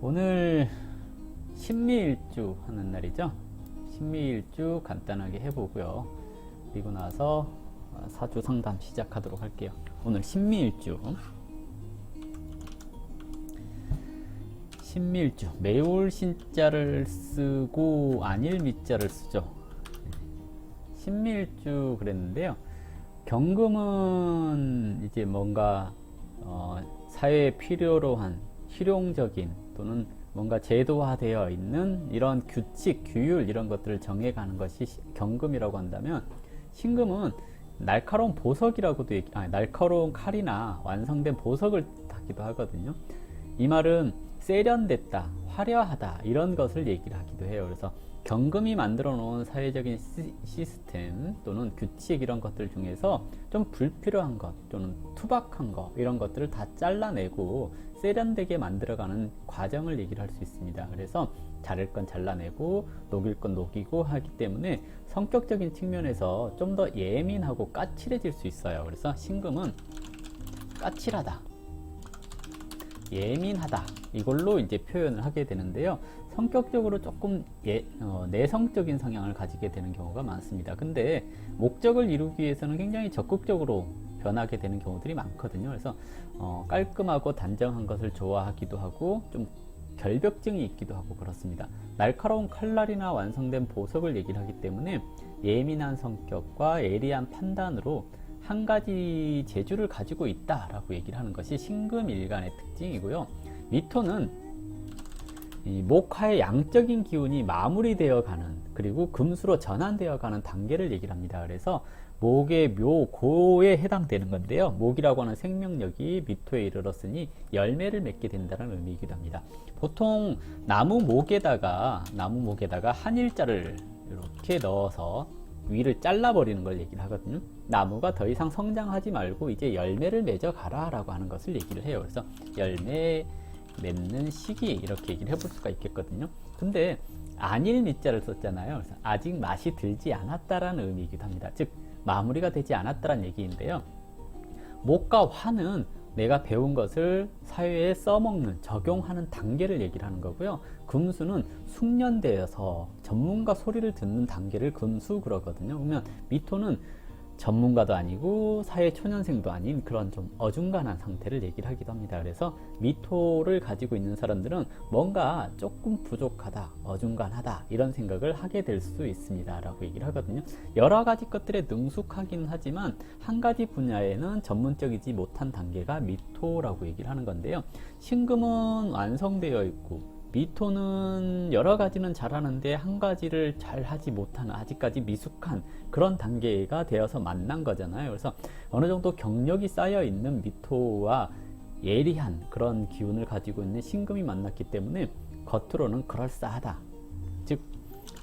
오늘 신미일주 하는 날이죠. 신미일주 간단하게 해보고요. 그리고 나서 사주 상담 시작하도록 할게요. 오늘 신미일주. 신미일주 매울 신자를 쓰고 안일 미자를 쓰죠. 신미일주 그랬는데요. 경금은 이제 뭔가 사회에 필요로 한 실용적인 또는 뭔가 제도화되어 있는 이런 규칙, 규율 이런 것들을 정해가는 것이 경금이라고 한다면, 신금은 날카로운 보석이라고도 날카로운 칼이나 완성된 보석을 하기도 하거든요. 이 말은 세련됐다, 화려하다 이런 것을 얘기를 하기도 해요. 그래서 경금이 만들어 놓은 사회적인 시스템 또는 규칙 이런 것들 중에서 좀 불필요한 것 또는 투박한 것 이런 것들을 다 잘라내고 세련되게 만들어가는 과정을 얘기를 할 수 있습니다. 그래서 자를 건 잘라내고 녹일 건 녹이고 하기 때문에 성격적인 측면에서 좀 더 예민하고 까칠해질 수 있어요. 그래서 신금은 까칠하다, 예민하다 이걸로 이제 표현을 하게 되는데요. 성격적으로 조금 내성적인 성향을 가지게 되는 경우가 많습니다. 근데 목적을 이루기 위해서는 굉장히 적극적으로 변하게 되는 경우들이 많거든요. 그래서 깔끔하고 단정한 것을 좋아하기도 하고 좀 결벽증이 있기도 하고 그렇습니다. 날카로운 칼날이나 완성된 보석을 얘기를 하기 때문에 예민한 성격과 예리한 판단으로 한 가지 재주를 가지고 있다라고 얘기를 하는 것이 신금일간의 특징이고요. 미토는 이 목화의 양적인 기운이 마무리되어 가는, 그리고 금수로 전환되어 가는 단계를 얘기를 합니다. 그래서 목의 묘, 고에 해당되는 건데요. 목이라고 하는 생명력이 미토에 이르렀으니 열매를 맺게 된다는 의미이기도 합니다. 보통 나무 목에다가 한일자를 이렇게 넣어서 위를 잘라버리는 걸 얘기를 하거든요. 나무가 더 이상 성장하지 말고 이제 열매를 맺어 가라 라고 하는 것을 얘기를 해요. 그래서 열매 맺는 시기 이렇게 얘기를 해볼 수가 있겠거든요. 근데 안일 미자를 썼잖아요. 그래서 아직 맛이 들지 않았다라는 의미이기도 합니다. 즉 마무리가 되지 않았다라는 얘기인데요. 목과 화는 내가 배운 것을 사회에 써먹는, 적용하는 단계를 얘기를 하는 거고요. 금수는 숙련되어서 전문가 소리를 듣는 단계를 금수 그러거든요. 그러면 미토는 전문가도 아니고 사회 초년생도 아닌 그런 좀 어중간한 상태를 얘기를 하기도 합니다. 그래서 미토를 가지고 있는 사람들은 뭔가 조금 부족하다, 어중간하다 이런 생각을 하게 될 수 있습니다 라고 얘기를 하거든요. 여러 가지 것들에 능숙하긴 하지만 한 가지 분야에는 전문적이지 못한 단계가 미토라고 얘기를 하는 건데요. 신금은 완성되어 있고 미토는 여러 가지는 잘하는데 한 가지를 잘 하지 못하는, 아직까지 미숙한 그런 단계가 되어서 만난 거잖아요. 그래서 어느 정도 경력이 쌓여 있는 미토와 예리한 그런 기운을 가지고 있는 신금이 만났기 때문에 겉으로는 그럴싸하다. 즉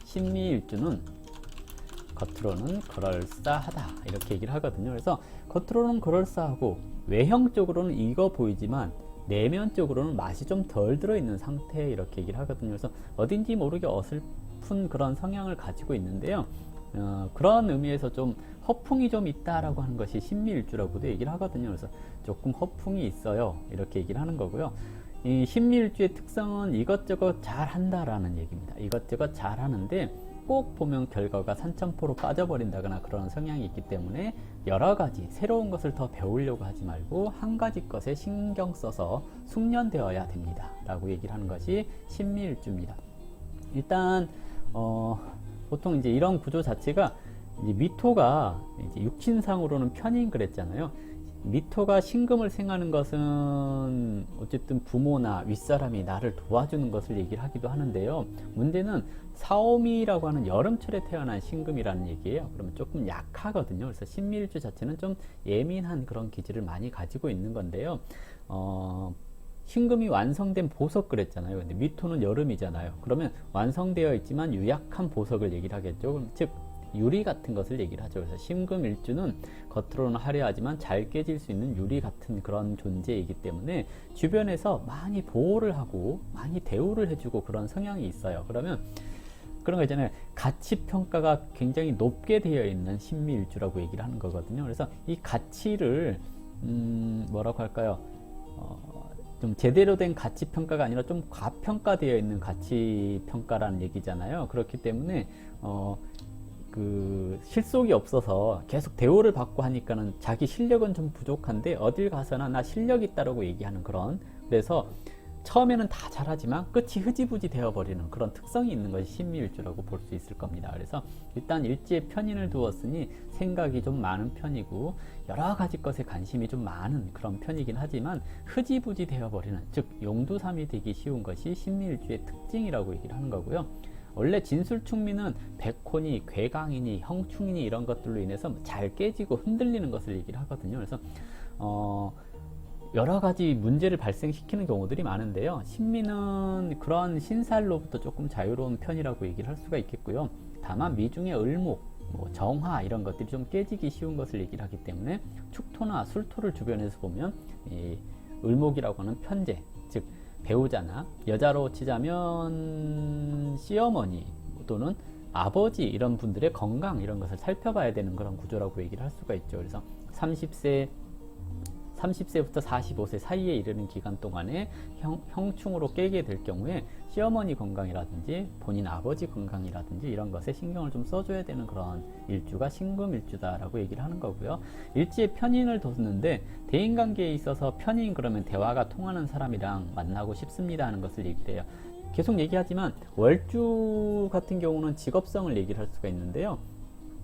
신미일주는 겉으로는 그럴싸하다 이렇게 얘기를 하거든요. 그래서 겉으로는 그럴싸하고 외형적으로는 익어 보이지만 내면적으로는 맛이 좀 덜 들어있는 상태 이렇게 얘기를 하거든요. 그래서 어딘지 모르게 어설픈 그런 성향을 가지고 있는데요. 그런 의미에서 좀 허풍이 좀 있다라고 하는 것이 신미일주라고도 얘기를 하거든요. 그래서 조금 허풍이 있어요 이렇게 얘기를 하는 거고요. 이 신미일주의 특성은 이것저것 잘 한다라는 얘기입니다. 이것저것 잘 하는데 꼭 보면 결과가 산천포로 빠져버린다거나 그런 성향이 있기 때문에 여러 가지 새로운 것을 더 배우려고 하지 말고 한 가지 것에 신경 써서 숙련되어야 됩니다 라고 얘기를 하는 것이 신미일주입니다. 일단 보통 이제 이런 구조 자체가 이제 미토가 이제 육신상으로는 편인 그랬잖아요. 미토가 신금을 생하는 것은 어쨌든 부모나 윗사람이 나를 도와주는 것을 얘기를 하기도 하는데요. 문제는 사오미라고 하는 여름철에 태어난 신금이라는 얘기예요. 그러면 조금 약하거든요. 그래서 신미일주 자체는 좀 예민한 그런 기질을 많이 가지고 있는 건데요. 신금이 완성된 보석 그랬잖아요. 근데 미토는 여름이잖아요. 그러면 완성되어 있지만 유약한 보석을 얘기를 하겠죠. 그럼 즉 유리 같은 것을 얘기를 하죠. 그래서 신금일주는 겉으로는 화려하지만 잘 깨질 수 있는 유리 같은 그런 존재이기 때문에 주변에서 많이 보호를 하고 많이 대우를 해주고 그런 성향이 있어요. 그러면 그런 거 있잖아요. 가치평가가 굉장히 높게 되어 있는 신미일주라고 얘기를 하는 거거든요. 그래서 이 가치를 뭐라고 할까요? 좀 제대로 된 가치 평가가 아니라 좀 과평가되어 있는 가치 평가라는 얘기잖아요. 그렇기 때문에 그 실속이 없어서 계속 대우를 받고 하니까는 자기 실력은 좀 부족한데 어딜 가서나 나 실력 있다라고 얘기하는 그런, 그래서 처음에는 다 잘하지만 끝이 흐지부지 되어버리는 그런 특성이 있는 것이 신미일주라고 볼 수 있을 겁니다. 그래서 일단 일지에 편인을 두었으니 생각이 좀 많은 편이고 여러 가지 것에 관심이 좀 많은 그런 편이긴 하지만 흐지부지 되어버리는, 즉 용두삼이 되기 쉬운 것이 신미일주의 특징이라고 얘기를 하는 거고요. 원래 진술충미는 백혼이, 괴강이니, 형충이니 이런 것들로 인해서 잘 깨지고 흔들리는 것을 얘기를 하거든요. 그래서 여러 가지 문제를 발생시키는 경우들이 많은데요. 신미는 그런 신살로부터 조금 자유로운 편이라고 얘기를 할 수가 있겠고요. 다만 미중의 을목, 정화 이런 것들이 좀 깨지기 쉬운 것을 얘기를 하기 때문에 축토나 술토를 주변에서 보면 이 을목이라고 하는 편제, 즉 배우자나 여자로 치자면 시어머니 또는 아버지 이런 분들의 건강 이런 것을 살펴봐야 되는 그런 구조라고 얘기를 할 수가 있죠. 그래서 30세부터 45세 사이에 이르는 기간 동안에 형충으로 깨게 될 경우에 시어머니 건강이라든지 본인 아버지 건강이라든지 이런 것에 신경을 좀 써줘야 되는 그런 일주가 신금일주다라고 얘기를 하는 거고요. 일지에 편인을 뒀는데 대인관계에 있어서 편인 그러면 대화가 통하는 사람이랑 만나고 싶습니다 하는 것을 얘기를 해요. 계속 얘기하지만 월주 같은 경우는 직업성을 얘기를 할 수가 있는데요.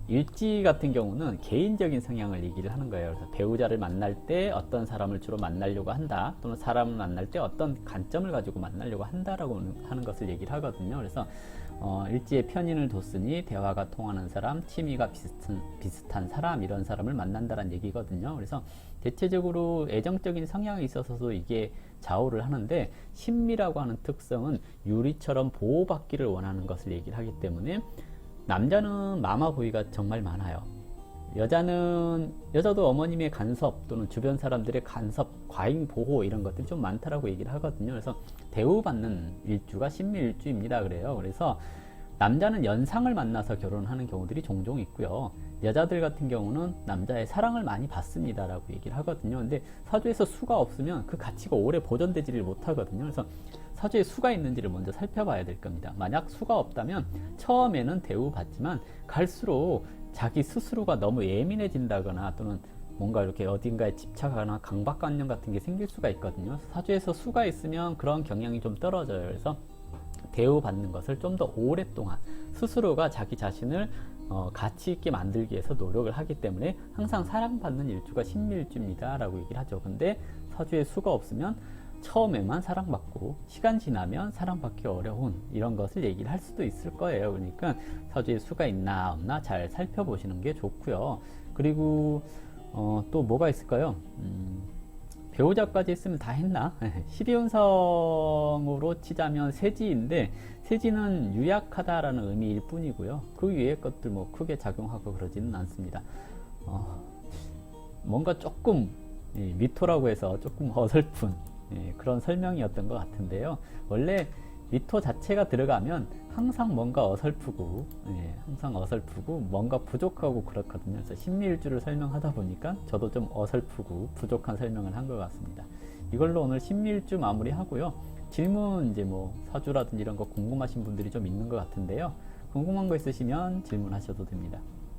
일지 같은 경우는 개인적인 성향을 얘기를 하는 거예요. 그래서 배우자를 만날 때 어떤 사람을 주로 만나려고 한다, 또는 사람을 만날 때 어떤 관점을 가지고 만나려고 한다라고 하는 것을 얘기를 하거든요. 그래서 일지에 편인을 뒀으니 대화가 통하는 사람, 취미가 비슷한 사람, 이런 사람을 만난다는 얘기거든요. 그래서 대체적으로 애정적인 성향에 있어서도 이게 좌우를 하는데, 신미라고 하는 특성은 유리처럼 보호받기를 원하는 것을 얘기를 하기 때문에 남자는 마마보이가 정말 많아요. 여자도 어머님의 간섭 또는 주변 사람들의 간섭, 과잉 보호 이런 것들이 좀 많다라고 얘기를 하거든요. 그래서 대우받는 일주가 신미일주입니다. 그래서 남자는 연상을 만나서 결혼하는 경우들이 종종 있고요. 여자들 같은 경우는 남자의 사랑을 많이 받습니다라고 얘기를 하거든요. 근데 사주에서 수가 없으면 그 가치가 오래 보존되지를 못하거든요. 그래서 사주에 수가 있는지를 먼저 살펴봐야 될 겁니다. 만약 수가 없다면 처음에는 대우받지만 갈수록 자기 스스로가 너무 예민해진다거나 또는 뭔가 이렇게 어딘가에 집착하거나 강박관념 같은 게 생길 수가 있거든요. 사주에서 수가 있으면 그런 경향이 좀 떨어져요. 그래서 대우받는 것을 좀 더 오랫동안 스스로가 자기 자신을 가치 있게 만들기 위해서 노력을 하기 때문에 항상 사랑받는 일주가 신미일주입니다 라고 얘기를 하죠. 근데 사주에 수가 없으면 처음에만 사랑받고 시간 지나면 사랑받기 어려운 이런 것을 얘기를 할 수도 있을 거예요. 그러니까 사주에 수가 있나 없나 잘 살펴보시는 게 좋고요. 그리고 또 뭐가 있을까요? 배우자까지 있으면 다 했나? 12운성으로 치자면 세지인데 세지는 유약하다라는 의미일 뿐이고요. 그 위의 것들 뭐 크게 작용하고 그러지는 않습니다. 뭔가 조금 미토라고 해서 조금 어설픈 그런 설명이었던 것 같은데요. 원래 미토 자체가 들어가면 항상 뭔가 어설프고 뭔가 부족하고 그렇거든요. 그래서 신미일주를 설명하다 보니까 저도 좀 어설프고 부족한 설명을 한 것 같습니다. 이걸로 오늘 신미일주 마무리하고요. 질문 이제 뭐 사주라든지 이런 거 궁금하신 분들이 좀 있는 것 같은데요. 궁금한 거 있으시면 질문하셔도 됩니다.